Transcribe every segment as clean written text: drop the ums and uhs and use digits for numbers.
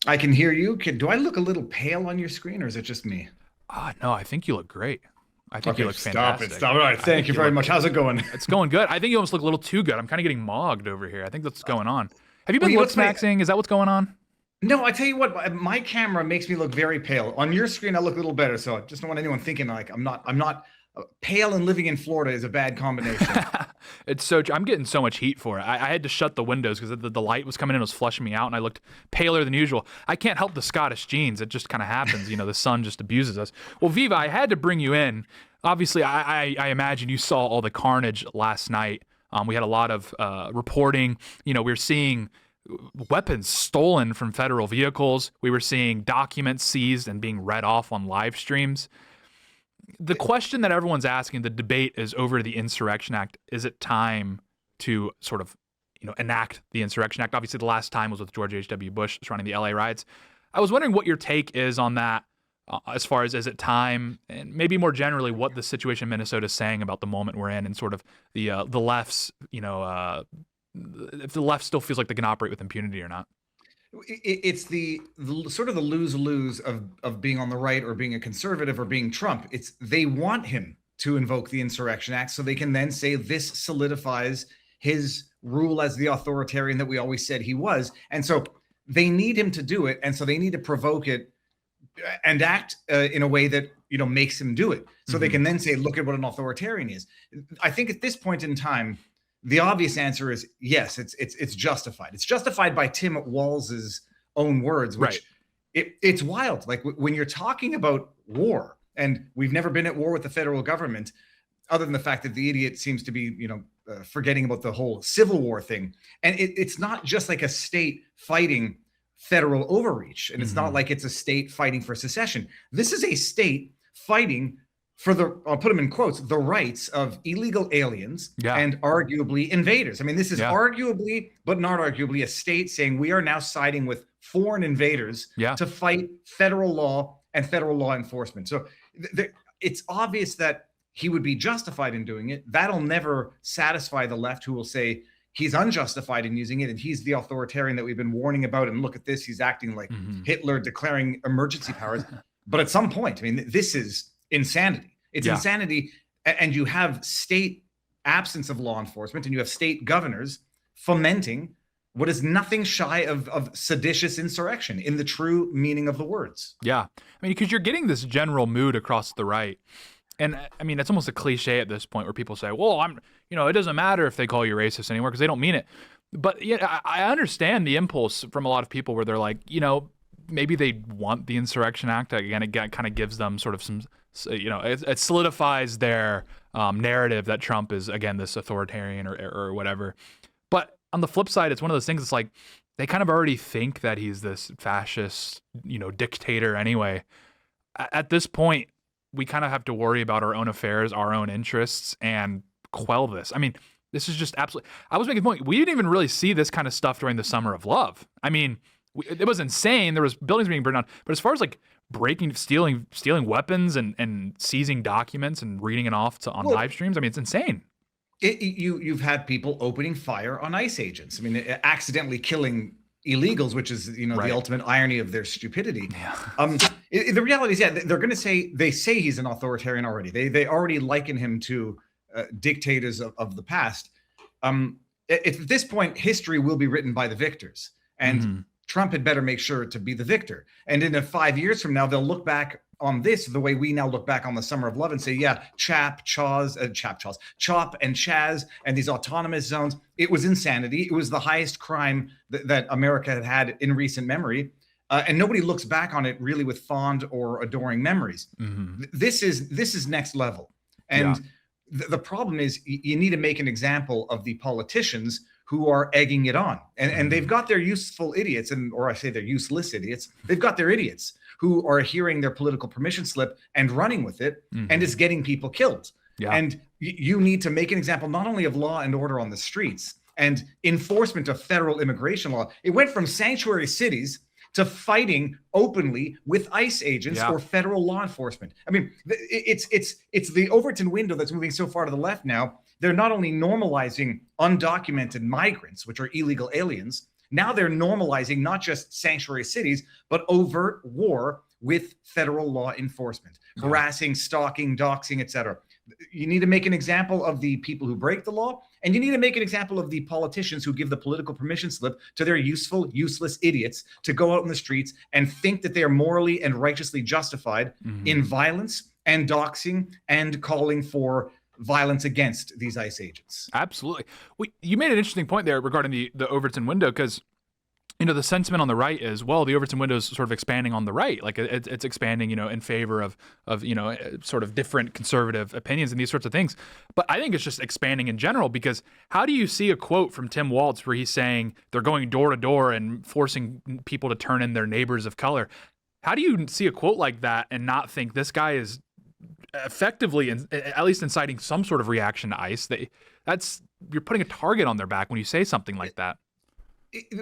I can hear you. Do I look a little pale on your screen, or is it just me? No, I think you look great. I think you Okay, look stop it. fantastic. Stop it. All right, I thank think you you very look much. How's it going? It's going good. I think you almost look a little too good. I'm kind of getting mogged over here. I think that's what's going on. Have you Well, been you know lip what's funny? maxing? Is that what's going on? No, I tell you what, my camera makes me look very pale. On your screen, I look a little better. So I just don't want anyone thinking like I'm not pale and living in Florida is a bad combination. It's so. I'm getting so much heat for it. I had to shut the windows because the light was coming in, it was flushing me out, and I looked paler than usual. I can't help the Scottish genes. It just kind of happens. The sun just abuses us. Well, Viva, I had to bring you in. Obviously, I imagine you saw all the carnage last night. We had a lot of reporting. We were seeing weapons stolen from federal vehicles. We were seeing documents seized and being read off on live streams. The question that everyone's asking, the debate is over the Insurrection Act. Is it time to sort of, enact the Insurrection Act? Obviously, the last time was with George H.W. Bush surrounding the LA riots. I was wondering what your take is on that, as far as is it time, and maybe more generally, what the situation in Minnesota is saying about the moment we're in, and sort of the left's, if the left still feels like they can operate with impunity or not. It's the sort of the lose-lose of being on the right or being a conservative or being Trump. It's they want him to invoke the Insurrection Act so they can then say this solidifies his rule as the authoritarian that we always said he was. And so they need him to do it, and so they need to provoke it and act in a way that makes him do it. So they Mm-hmm. can then say, "Look at what an authoritarian is." I think at this point in time, the obvious answer is yes. It's justified. It's justified by Tim Walls's own words, Right. which it's wild. Like when you're talking about war, and we've never been at war with the federal government, other than the fact that the idiot seems to be, forgetting about the whole Civil War thing. And it's not just like a state fighting federal overreach, and it's not Mm-hmm. like it's a state fighting for secession. This is a state fighting for I'll put them in quotes, the rights of illegal aliens Yeah. and arguably invaders. I mean, this is Yeah. arguably, but not arguably, a state saying we are now siding with foreign invaders Yeah. to fight federal law and federal law enforcement. So it's obvious that he would be justified in doing it. That'll never satisfy the left, who will say he's unjustified in using it and he's the authoritarian that we've been warning about. And look at this, he's acting like Mm-hmm. Hitler declaring emergency powers. But at some point, I mean, this is insanity. It's Yeah. insanity. And you have state absence of law enforcement and you have state governors fomenting what is nothing shy of seditious insurrection in the true meaning of the words. Yeah. I mean, because you're getting this general mood across the right. And I mean, it's almost a cliche at this point where people say, well, it doesn't matter if they call you racist anymore because they don't mean it. But yeah, I understand the impulse from a lot of people where they're like, maybe they want the Insurrection Act. Again, it kind of gives them sort of some, it solidifies their narrative that Trump is, again, this authoritarian or whatever. But on the flip side, it's one of those things. It's like they kind of already think that he's this fascist, dictator anyway. At this point, we kind of have to worry about our own affairs, our own interests, and quell this. I mean, this is just absolutely. I was making the point. We didn't even really see this kind of stuff during the Summer of Love. I mean, it was insane. There was buildings being burned down. But as far as like stealing weapons and seizing documents and reading it off on Well, live streams, I mean, it's insane. you've had people opening fire on ICE agents. I mean, accidentally killing illegals, which is the Right. ultimate irony of their stupidity. Yeah. The reality is, yeah, they're going to say he's an authoritarian already. They already liken him to dictators of the past. At this point, history will be written by the victors, and Mm-hmm. Trump had better make sure to be the victor. And in 5 years from now, they'll look back on this the way we now look back on the Summer of Love and say, yeah, Chop and Chaz and these autonomous zones. It was insanity. It was the highest crime that America had in recent memory. And nobody looks back on it really with fond or adoring memories. Mm-hmm. This is next level. Yeah. And the problem is you need to make an example of the politicians who are egging it on. And they've Mm-hmm. got their useful idiots, or I say they're useless idiots. They've got their idiots who are hearing their political permission slip and running with it, and Mm-hmm. it's getting people killed. Yeah. And you need to make an example not only of law and order on the streets and enforcement of federal immigration law. It went from sanctuary cities to fighting openly with ICE agents Yeah. or federal law enforcement. I mean, it's the Overton window that's moving so far to the left now. They're not only normalizing undocumented migrants, which are illegal aliens, Now they're normalizing not just sanctuary cities, but overt war with federal law enforcement, harassing, stalking, doxing, etc. You need to make an example of the people who break the law, and you need to make an example of the politicians who give the political permission slip to their useful, useless idiots to go out in the streets and think that they are morally and righteously justified in violence and doxing and calling for violence against these ICE agents. Absolutely. You made an interesting point there regarding the Overton window, because the sentiment on the right is, well, the Overton window is sort of expanding on the right, like it's expanding, in favor of sort of different conservative opinions and these sorts of things. But I think it's just expanding in general, because how do you see a quote from Tim Walz where he's saying they're going door to door and forcing people to turn in their neighbors of color? How do you see a quote like that and not think this guy is effectively, at least inciting some sort of reaction to ICE? You're putting a target on their back when you say something like that.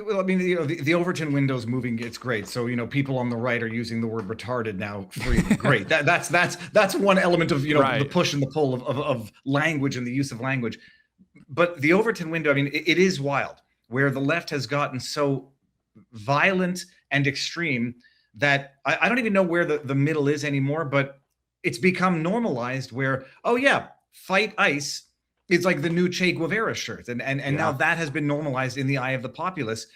Well, I mean, the Overton window's moving. It's great. So, people on the right are using the word retarded now freely. Great. That's one element of, right. The push and the pull of language and the use of language. But the Overton window, I mean, it is wild, where the left has gotten so violent and extreme that I don't even know where the middle is anymore, but it's become normalized where, oh yeah, fight ICE. It's like the new Che Guevara shirt. And now that has been normalized in the eye of the populace.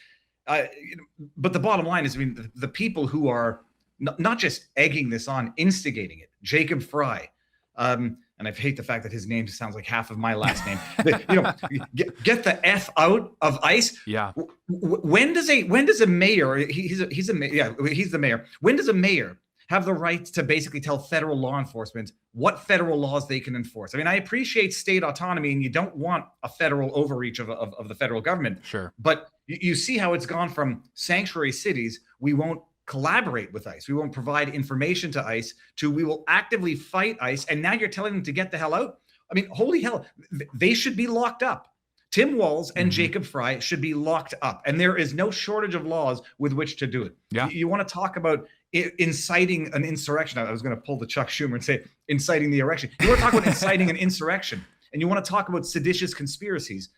But the bottom line is, I mean, the people who are not just egging this on, instigating it, Jacob Frei, and I hate the fact that his name sounds like half of my last name. Get the F out of ICE. Yeah. When does a mayor, he's the mayor. When does a mayor have the right to basically tell federal law enforcement what federal laws they can enforce? I mean, I appreciate state autonomy, and you don't want a federal overreach of the federal government. Sure. But you see how it's gone from sanctuary cities, we won't collaborate with ICE, we won't provide information to ICE, to we will actively fight ICE, and now you're telling them to get the hell out? I mean, holy hell, they should be locked up. Tim Walz and Jacob Frei should be locked up, and there is no shortage of laws with which to do it. Yeah. You want to talk about inciting an insurrection? I was going to pull the Chuck Schumer and say inciting the erection. You want to talk about inciting an insurrection, and you want to talk about seditious conspiracies.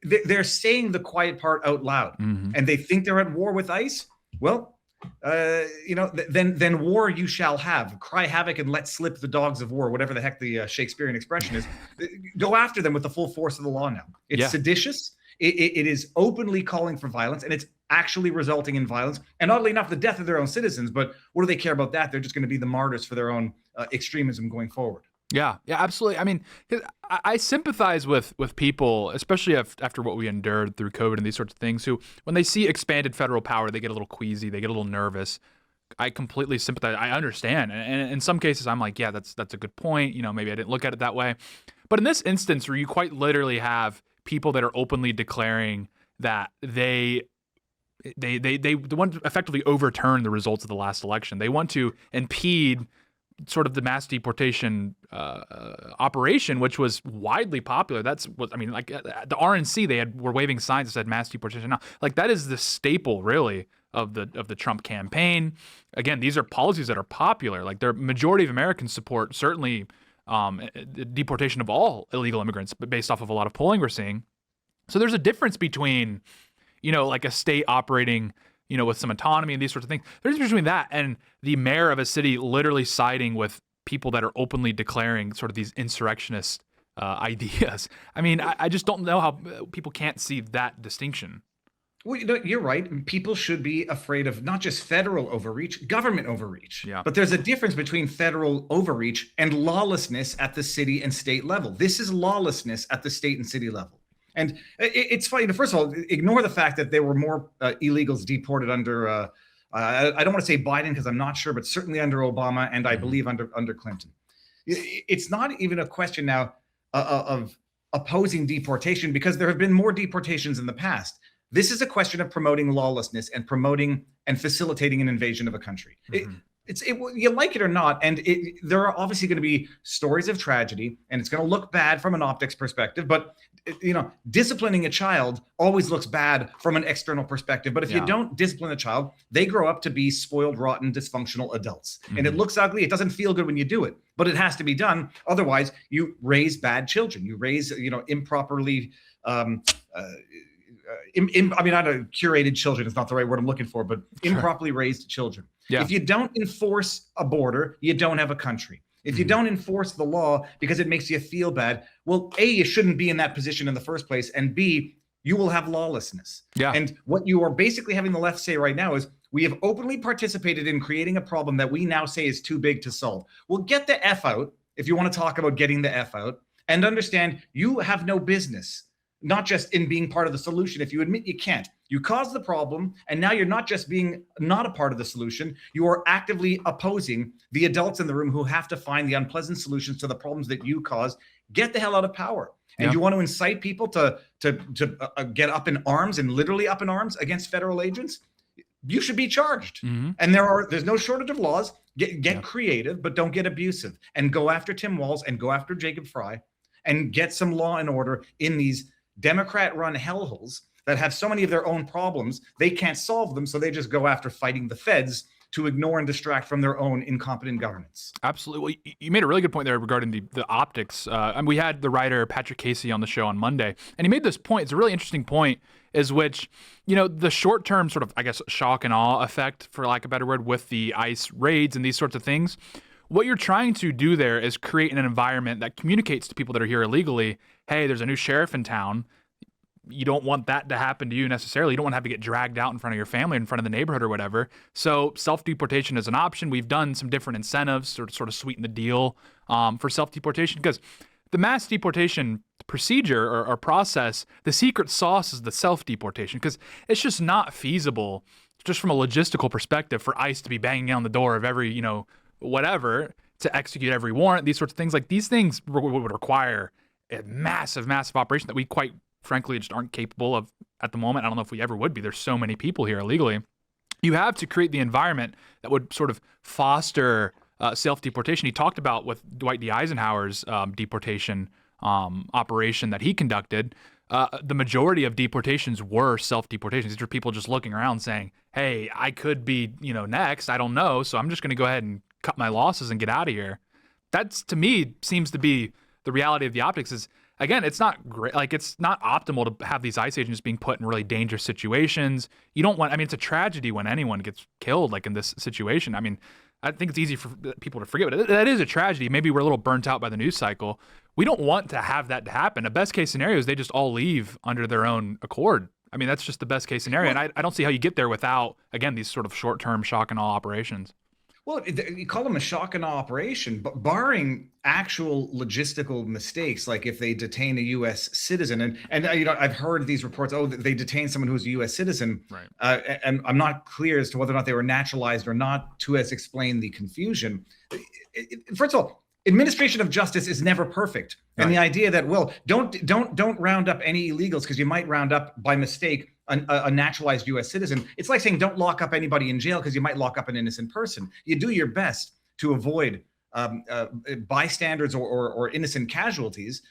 They're saying the quiet part out loud, and they think they're at war with ICE. Well, then war you shall have. Cry havoc and let slip the dogs of war, whatever the heck the Shakespearean expression is. Go after them with the full force of the law now. It's seditious. It is openly calling for violence, and it's actually resulting in violence. And oddly enough, the death of their own citizens. But what do they care about that? They're just going to be the martyrs for their own extremism going forward. Yeah, absolutely. I mean, I sympathize with people, especially after what we endured through COVID and these sorts of things, who, when they see expanded federal power, they get a little queasy, they get a little nervous. I completely sympathize. I understand. And in some cases, I'm like, yeah, that's a good point. Maybe I didn't look at it that way. But in this instance, where you quite literally have people that are openly declaring that they want to effectively overturn the results of the last election. They want to impede sort of the mass deportation operation, which was widely popular. That's what I mean. Like the RNC, were waving signs that said mass deportation. Now, like that is the staple, really, of the Trump campaign. Again, these are policies that are popular. Like the majority of Americans support certainly deportation of all illegal immigrants, but based off of a lot of polling we're seeing. So there's a difference between, like a state operating, with some autonomy and these sorts of things. There's between that and the mayor of a city literally siding with people that are openly declaring sort of these insurrectionist ideas. I mean, I just don't know how people can't see that distinction. Well, you're right. People should be afraid of not just federal overreach, government overreach. Yeah. But there's a difference between federal overreach and lawlessness at the city and state level. This is lawlessness at the state and city level. And it's funny. First of all, ignore the fact that there were more illegals deported under, I don't want to say Biden because I'm not sure, but certainly under Obama and I believe under Clinton. It's not even a question now of opposing deportation because there have been more deportations in the past. This is a question of promoting lawlessness and promoting and facilitating an invasion of a country. You like it or not, and there are obviously going to be stories of tragedy, and it's going to look bad from an optics perspective. But disciplining a child always looks bad from an external perspective. But if you don't discipline a child, they grow up to be spoiled, rotten, dysfunctional adults, and it looks ugly. It doesn't feel good when you do it, but it has to be done. Otherwise, you raise bad children. You raise improperly I mean, not a curated children is not the right word I'm looking for, but improperly raised children. Yeah. If you don't enforce a border, you don't have a country. If you don't enforce the law because it makes you feel bad, well, A, you shouldn't be in that position in the first place, and B, you will have lawlessness. Yeah. And what you are basically having the left say right now is, we have openly participated in creating a problem that we now say is too big to solve. Well, get the F out if you want to talk about getting the F out, and understand you have no business, not just in being part of the solution. If you admit you can't, you caused the problem, and now you're not just being not a part of the solution, you are actively opposing the adults in the room who have to find the unpleasant solutions to the problems that you caused. Get the hell out of power. And you want to incite people to get up in arms, and literally up in arms against federal agents? You should be charged. And there's no shortage of laws. Get creative, but don't get abusive. And go after Tim Walz and go after Jacob Frei, and get some law and order in these Democrat-run hellholes that have so many of their own problems, they can't solve them, so they just go after fighting the feds to ignore and distract from their own incompetent governance. Absolutely. Well, you made a really good point there regarding the optics. And we had the writer Patrick Casey on the show on Monday, and he made this point. It's a really interesting point, is which, the short-term sort of, I guess, shock and awe effect, for lack of a better word, with the ICE raids and these sorts of things. What you're trying to do there is create an environment that communicates to people that are here illegally, hey, there's a new sheriff in town. You don't want that to happen to you necessarily. You don't want to have to get dragged out in front of your family, in front of the neighborhood or whatever. So self-deportation is an option. We've done some different incentives to sort of sweeten the deal for self-deportation, because the mass deportation procedure or process, the secret sauce is the self-deportation, because it's just not feasible, just from a logistical perspective, for ICE to be banging on the door of every, whatever, to execute every warrant, these sorts of things. Like, these things would require a massive operation that we quite frankly just aren't capable of at the moment. I don't know if we ever would be. There's so many people here illegally. You have to create the environment that would sort of foster self-deportation. He talked about with Dwight D. Eisenhower's deportation operation that he conducted. The majority of deportations were self-deportations. These are people just looking around saying, hey, I could be, next. I don't know. So I'm just going to go ahead and cut my losses and get out of here. That's, to me, seems to be the reality of the optics. Is, again, it's not great. Like, it's not optimal to have these ICE agents being put in really dangerous situations. You don't want, it's a tragedy when anyone gets killed, like in this situation. I think it's easy for people to forget, but that is a tragedy. Maybe we're a little burnt out by the news cycle. We don't want to have that to happen. The best case scenario is they just all leave under their own accord. That's just the best case scenario. And I don't see how you get there without, again, these sort of short-term shock and awe operations. Well, you call them a shock and awe operation, but barring actual logistical mistakes, like if they detain a U.S. citizen, and I've heard these reports, they detained someone who's a U.S. citizen, right? And I'm not clear as to whether or not they were naturalized or not, to as explain the confusion. First of all, administration of justice is never perfect, right. And the idea that, well, don't round up any illegals because you might round up by mistake a naturalized U.S. citizen. It's like saying don't lock up anybody in jail because you might lock up an innocent person. You do your best to avoid bystanders or innocent casualties,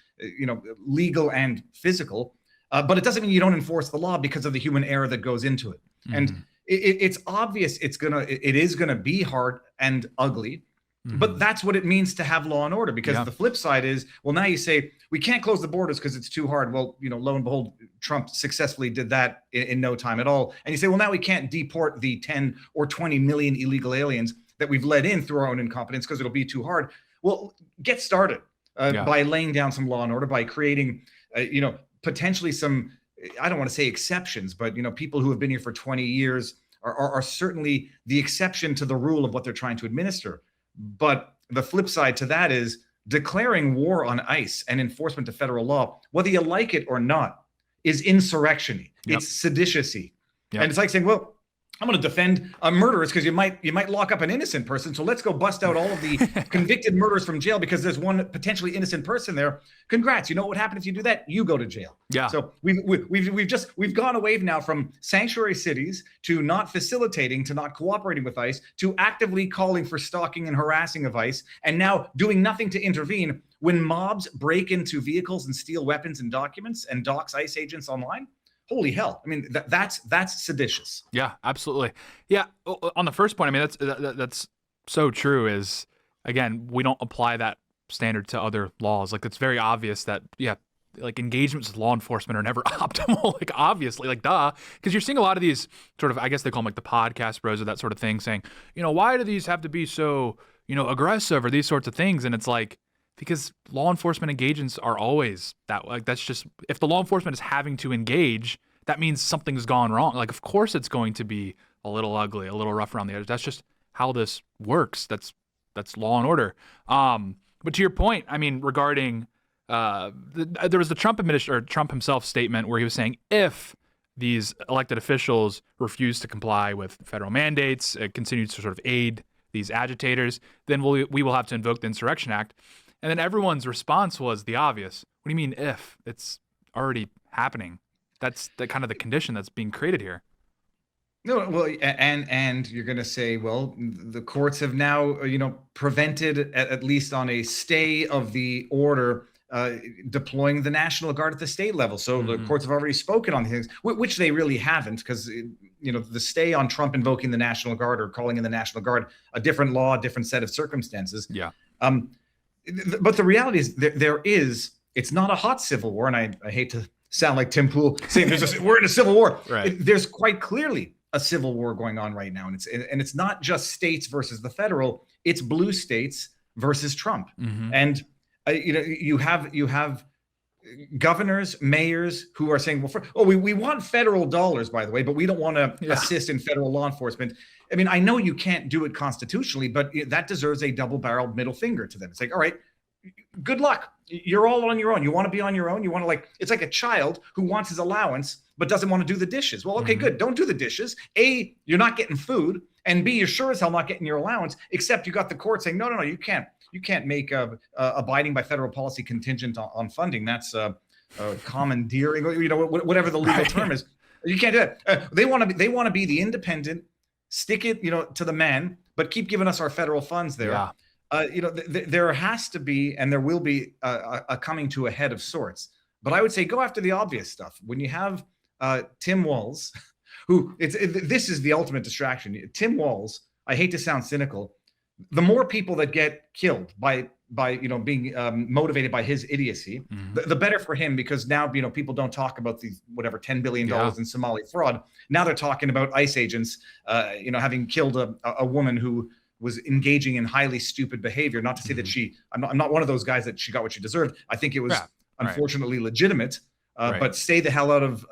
legal and physical. But it doesn't mean you don't enforce the law because of the human error that goes into it. Mm-hmm. And it's obvious it is gonna be hard and ugly. Mm-hmm. But that's what it means to have law and order, because the flip side is, well, now you say we can't close the borders because it's too hard. Well, lo and behold, Trump successfully did that in no time at all. And you say, well, now we can't deport the 10 or 20 million illegal aliens that we've let in through our own incompetence because it'll be too hard. Well, get started by laying down some law and order, by creating, potentially some, I don't want to say exceptions, but, people who have been here for 20 years are certainly the exception to the rule of what they're trying to administer. But the flip side to that is declaring war on ICE and enforcement of federal law, whether you like it or not, is insurrection-y. Yep. It's seditious-y. Yep. And it's like saying, well, I'm going to defend murderers because you might lock up an innocent person. So let's go bust out all of the convicted murderers from jail because there's one potentially innocent person there. Congrats. You know what would happen if you do that? You go to jail. Yeah. So we've gone away now from sanctuary cities to not facilitating, to not cooperating with ICE, to actively calling for stalking and harassing of ICE, and now doing nothing to intervene when mobs break into vehicles and steal weapons and documents and dox ICE agents online. Holy hell. That's seditious. Yeah, absolutely. Yeah. On the first point, that's so true, is, again, we don't apply that standard to other laws. Like, it's very obvious that, like engagements with law enforcement are never optimal, like obviously, like duh, because you're seeing a lot of these sort of, I guess they call them like the podcast bros or that sort of thing, saying, why do these have to be so, aggressive or these sorts of things? And it's like, because law enforcement engagements are always that, like, that's just, if the law enforcement is having to engage, that means something's gone wrong. Like, of course it's going to be a little ugly, a little rough around the edges. That's just how this works. That's law and order. But to your point, I mean, regarding there was the Trump himself statement where he was saying if these elected officials refuse to comply with federal mandates, continue to sort of aid these agitators, then we will have to invoke the Insurrection Act. And then everyone's response was the obvious. What do you mean if? It's already happening. That's the kind of the condition that's being created here. No, well, and you're going to say, well, the courts have now, prevented, at least on a stay of the order, deploying the National Guard at the state level. So the courts have already spoken on things, which they really haven't, because, the stay on Trump invoking the National Guard or calling in the National Guard, a different law, a different set of circumstances. Yeah. But the reality is, it's not a hot civil war. And I hate to sound like Tim Pool saying we're in a civil war. Right. There's quite clearly a civil war going on right now, and it's not just states versus the federal; it's blue states versus Trump. And you have governors, mayors who are saying, well, we want federal dollars, by the way, but we don't want to assist in federal law enforcement. I mean, I know you can't do it constitutionally, but that deserves a double-barreled middle finger to them. It's like, all right, good luck. You're all on your own. You want to be on your own. You want to, it's like a child who wants his allowance but doesn't want to do the dishes. Well, okay, good. Don't do the dishes. A, you're not getting food, and B, you're sure as hell not getting your allowance. Except you got the court saying, no, you can't. You can't make abiding by federal policy contingent on funding. That's commandeering. Whatever the legal term is. You can't do that. They want to be the independent. Stick it, to the man, but keep giving us our federal funds there. Yeah. There has to be, and there will be a coming to a head of sorts. But I would say go after the obvious stuff. When you have Tim Walz, who this is the ultimate distraction. Tim Walz, I hate to sound cynical, the more people that get killed by being motivated by his idiocy, the better for him, because now people don't talk about these $10 billion in Somali fraud. Now they're talking about ICE agents having killed a woman who was engaging in highly stupid behavior. Not to say that I'm not one of those guys that she got what she deserved. I think it was unfortunately legitimate, but stay the hell out of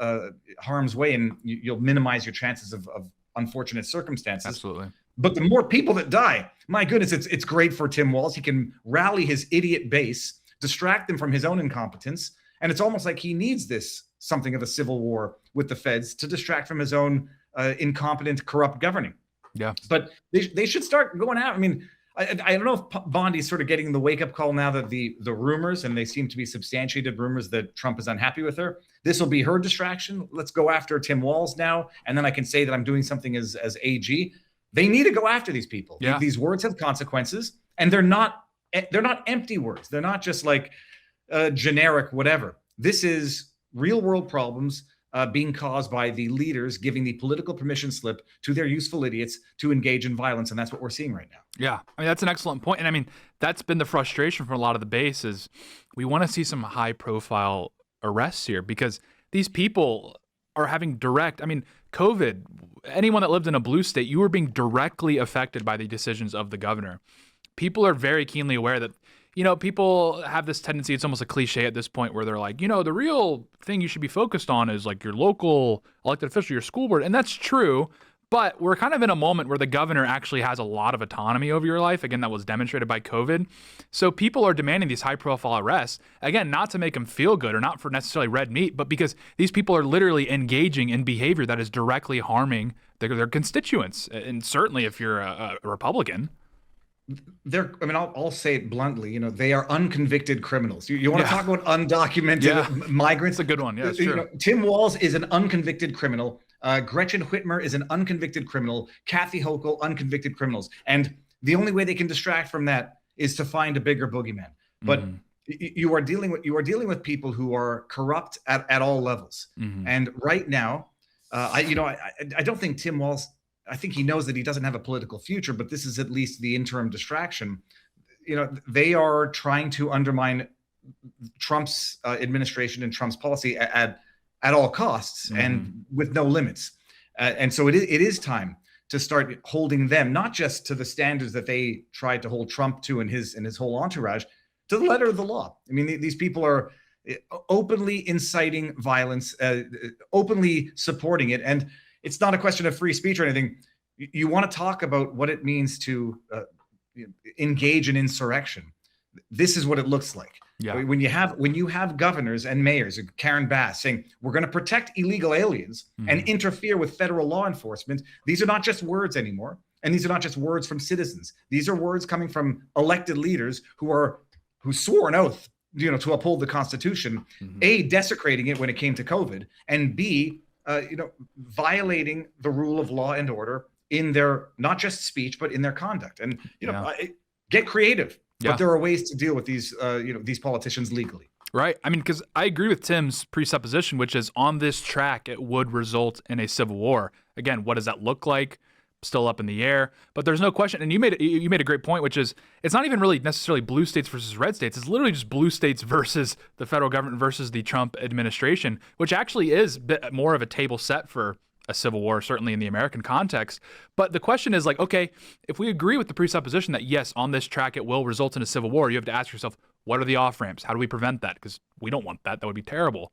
harm's way, and you'll minimize your chances of unfortunate circumstances. Absolutely. But the more people that die, my goodness, it's great for Tim Walz. He can rally his idiot base, distract them from his own incompetence. And it's almost like he needs something of a civil war with the feds to distract from his own incompetent, corrupt governing. Yeah. But they should start going out. I mean, I don't know if Bondi's sort of getting the wake-up call now that the rumors, and they seem to be substantiated rumors, that Trump is unhappy with her. This will be her distraction. Let's go after Tim Walz now. And then I can say that I'm doing something as AG. They need to go after these people. Yeah. These words have consequences, and they're not empty words. They're not just like generic whatever. This is real world problems being caused by the leaders giving the political permission slip to their useful idiots to engage in violence, and that's what we're seeing right now. Yeah, I mean, that's an excellent point. And I mean, that's been the frustration from a lot of the base is we want to see some high profile arrests here, because these people are having COVID, anyone that lived in a blue state, you were being directly affected by the decisions of the governor. People are very keenly aware that, people have this tendency, it's almost a cliche at this point, where they're like, the real thing you should be focused on is like your local elected official, your school board. And that's true. But we're kind of in a moment where the governor actually has a lot of autonomy over your life. Again, that was demonstrated by COVID. So people are demanding these high-profile arrests, again, not to make them feel good or not for necessarily red meat, but because these people are literally engaging in behavior that is directly harming their constituents. And certainly if you're a Republican. I'll say it bluntly, they are unconvicted criminals. You want to talk about undocumented migrants? That's a good one. Yeah, it's true. Tim Walz is an unconvicted criminal. Gretchen Whitmer is an unconvicted criminal. Kathy Hochul, unconvicted criminals. And the only way they can distract from that is to find a bigger boogeyman. But you are dealing with people who are corrupt at all levels. And right now, I don't think Tim Walz, I think he knows that he doesn't have a political future, but this is at least the interim distraction. They are trying to undermine Trump's administration and Trump's policy at all costs and with no limits. And so it is time to start holding them, not just to the standards that they tried to hold Trump to and his whole entourage, to the letter of the law. I mean, these people are openly inciting violence, openly supporting it. And it's not a question of free speech or anything. You want to talk about what it means to engage in insurrection. This is what it looks like. Yeah. When you have governors and mayors, Karen Bass, saying we're going to protect illegal aliens and interfere with federal law enforcement, these are not just words anymore, and these are not just words from citizens. These are words coming from elected leaders who swore an oath, to uphold the Constitution. A, desecrating it when it came to COVID, and B, violating the rule of law and order in their not just speech but in their conduct. And get creative. Yeah. But there are ways to deal with these, these politicians legally. Right. I mean, because I agree with Tim's presupposition, which is on this track, it would result in a civil war. Again, what does that look like? Still up in the air. But there's no question. And you made a great point, which is it's not even really necessarily blue states versus red states. It's literally just blue states versus the federal government versus the Trump administration, which actually is a bit more of a table set for a civil war, certainly in the American context. But the question is like, okay, if we agree with the presupposition that yes, on this track, it will result in a civil war, you have to ask yourself, what are the off-ramps? How do we prevent that? Because we don't want that. That would be terrible.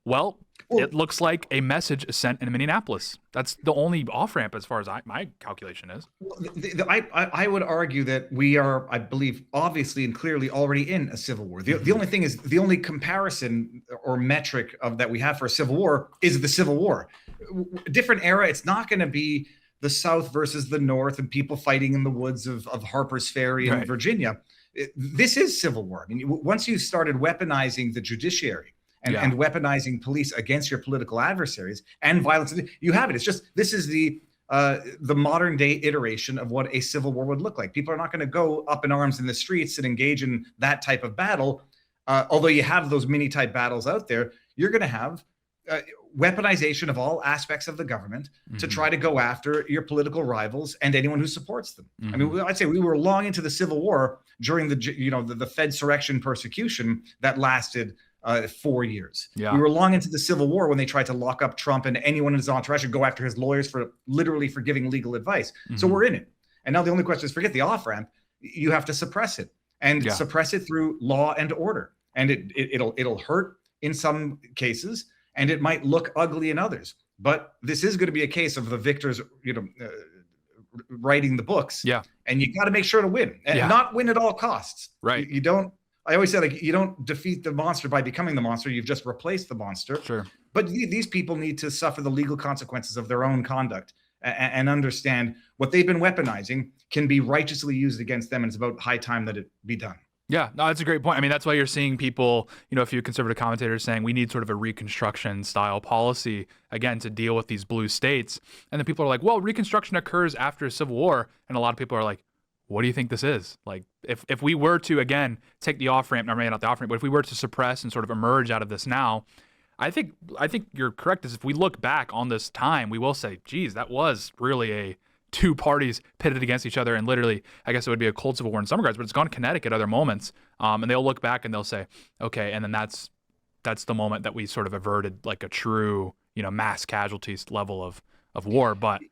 Well, it looks like a message is sent in Minneapolis. That's the only off-ramp as far as my calculation is. I would argue that we are, I believe, obviously and clearly already in a civil war. The only thing is, the only comparison or metric that we have for a civil war is the Civil War. A different era, it's not going to be the South versus the North and people fighting in the woods of Harper's Ferry in Virginia. This is civil war. I mean, once you started weaponizing the judiciary and weaponizing police against your political adversaries and violence, you have it. It's just, this is the modern day iteration of what a civil war would look like. People are not going to go up in arms in the streets and engage in that type of battle. Although you have those mini type battles out there, you're going to have weaponization of all aspects of the government to try to go after your political rivals and anyone who supports them. I mean, I'd say we were long into the Civil War during the Fedsurrection persecution that lasted 4 years. We were long into the Civil War when they tried to lock up Trump and anyone in his entourage and go after his lawyers for literally for giving legal advice. So we're in it. And now the only question is, forget the off-ramp. You have to suppress it and suppress it through law and order. And it'll hurt in some cases, and it might look ugly in others. But this is going to be a case of the victors, writing the books. Yeah. And you got to make sure to win, and not win at all costs. Right. You don't. I always say, like, you don't defeat the monster by becoming the monster. You've just replaced the monster. Sure. But these people need to suffer the legal consequences of their own conduct and understand what they've been weaponizing can be righteously used against them. And it's about high time that it be done. Yeah, no, that's a great point. I mean, that's why you're seeing people, a few conservative commentators saying we need sort of a Reconstruction style policy, again, to deal with these blue states. And then people are like, well, Reconstruction occurs after a civil war. And a lot of people are like, what do you think this is? Like, if we were to, again, take the off-ramp, maybe not the off-ramp, but if we were to suppress and sort of emerge out of this now, I think you're correct. Is if we look back on this time, we will say, geez, that was really a two parties pitted against each other, and literally, I guess it would be a cold civil war in some regards, but it's gone kinetic at other moments. And they'll look back and they'll say, okay, and then that's the moment that we sort of averted like a true, mass casualties level of war. But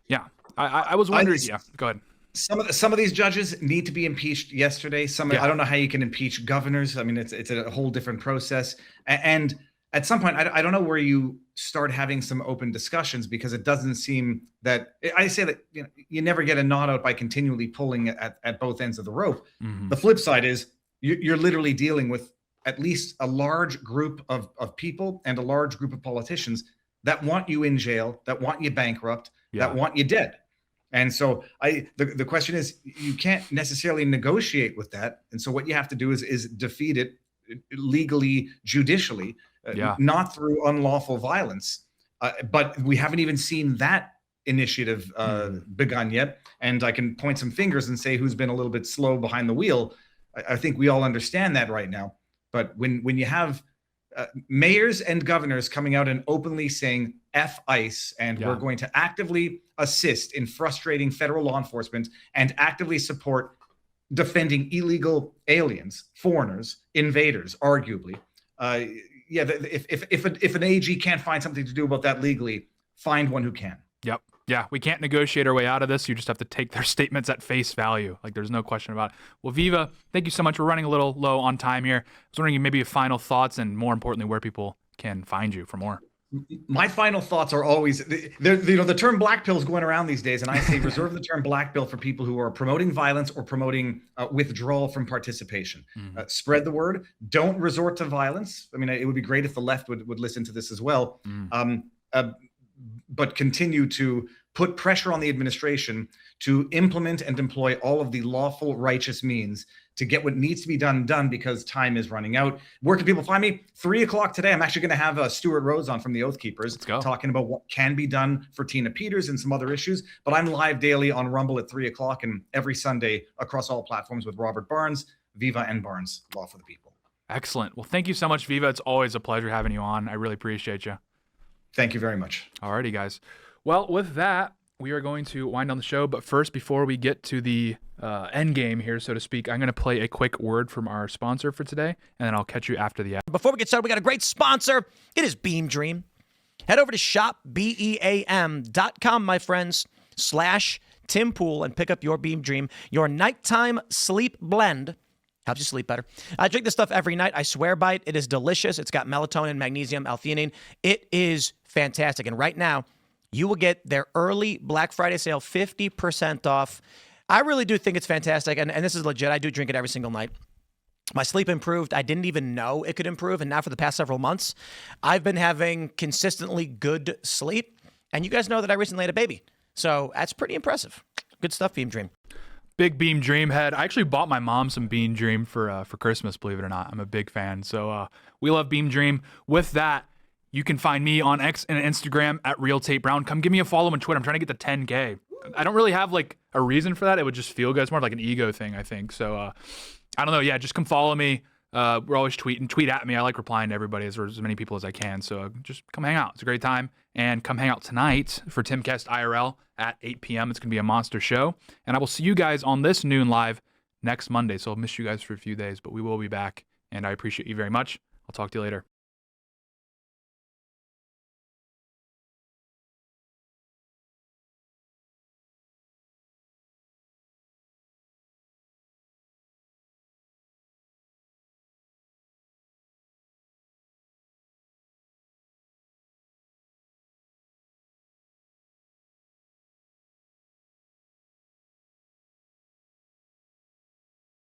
yeah, I was wondering. Go ahead. Some of these judges need to be impeached yesterday. I don't know how you can impeach governors. I mean, it's a whole different process. And at some point, I don't know where you start having some open discussions, because it doesn't seem that I say that you never get a knot out by continually pulling at both ends of the rope. The flip side is you're literally dealing with at least a large group of people and a large group of politicians that want you in jail, that want you bankrupt, that want you dead. And so the question is, you can't necessarily negotiate with that. And so what you have to do is defeat it legally, judicially, not through unlawful violence. But we haven't even seen that initiative begun yet. And I can point some fingers and say who's been a little bit slow behind the wheel. I think we all understand that right now. But when you have mayors and governors coming out and openly saying F ICE, and we're going to actively assist in frustrating federal law enforcement and actively support defending illegal aliens, foreigners, invaders, arguably. If an AG can't find something to do about that legally, find one who can. Yep. Yeah, we can't negotiate our way out of this. You just have to take their statements at face value. Like, there's no question about it. Well, Viva, thank you so much. We're running a little low on time here. I was wondering maybe final thoughts and, more importantly, where people can find you for more. My final thoughts are always, the term black pill is going around these days, and I say reserve the term black pill for people who are promoting violence or promoting withdrawal from participation. Spread the word. Don't resort to violence. I mean, it would be great if the left would listen to this as well. But continue to put pressure on the administration to implement and employ all of the lawful, righteous means to get what needs to be done because time is running out. Where can people find me? 3:00 today. I'm actually going to have Stuart Rose on from the Oath Keepers talking about what can be done for Tina Peters and some other issues. But I'm live daily on Rumble at 3:00 and every Sunday across all platforms with Robert Barnes, Viva and Barnes, Law for the People. Excellent. Well, thank you so much, Viva. It's always a pleasure having you on. I really appreciate you. Thank you very much. Alrighty, guys. Well, with that, we are going to wind down the show. But first, before we get to the end game here, so to speak, I'm going to play a quick word from our sponsor for today, and then I'll catch you after the ad. Before we get started, we got a great sponsor. It is Beam Dream. Head over to shopbeam.com, my friends, /Tim Pool, and pick up your Beam Dream, your nighttime sleep blend. Helps you sleep better. I drink this stuff every night. I swear by it. It is delicious. It's got melatonin, magnesium, L-theanine. It is fantastic. And right now, you will get their early Black Friday sale, 50% off. I really do think it's fantastic. And this is legit. I do drink it every single night. My sleep improved. I didn't even know it could improve. And now for the past several months, I've been having consistently good sleep. And you guys know that I recently had a baby. So that's pretty impressive. Good stuff, Beam Dream. Big Beam Dream head. I actually bought my mom some Beam Dream for Christmas, believe it or not. I'm a big fan. So we love Beam Dream. With that, you can find me on X and Instagram at Real Tate Brown. Come give me a follow on Twitter. I'm trying to get to 10K. I don't really have like a reason for that. It would just feel good. It's more like an ego thing, I think. So I don't know. Yeah, just come follow me. We're always tweeting. Tweet at me. I like replying to everybody, as many people as I can. So just come hang out. It's a great time. And come hang out tonight for Timcast IRL at 8 p.m. It's going to be a monster show. And I will see you guys on this noon live next Monday. So I'll miss you guys for a few days, but we will be back. And I appreciate you very much. I'll talk to you later.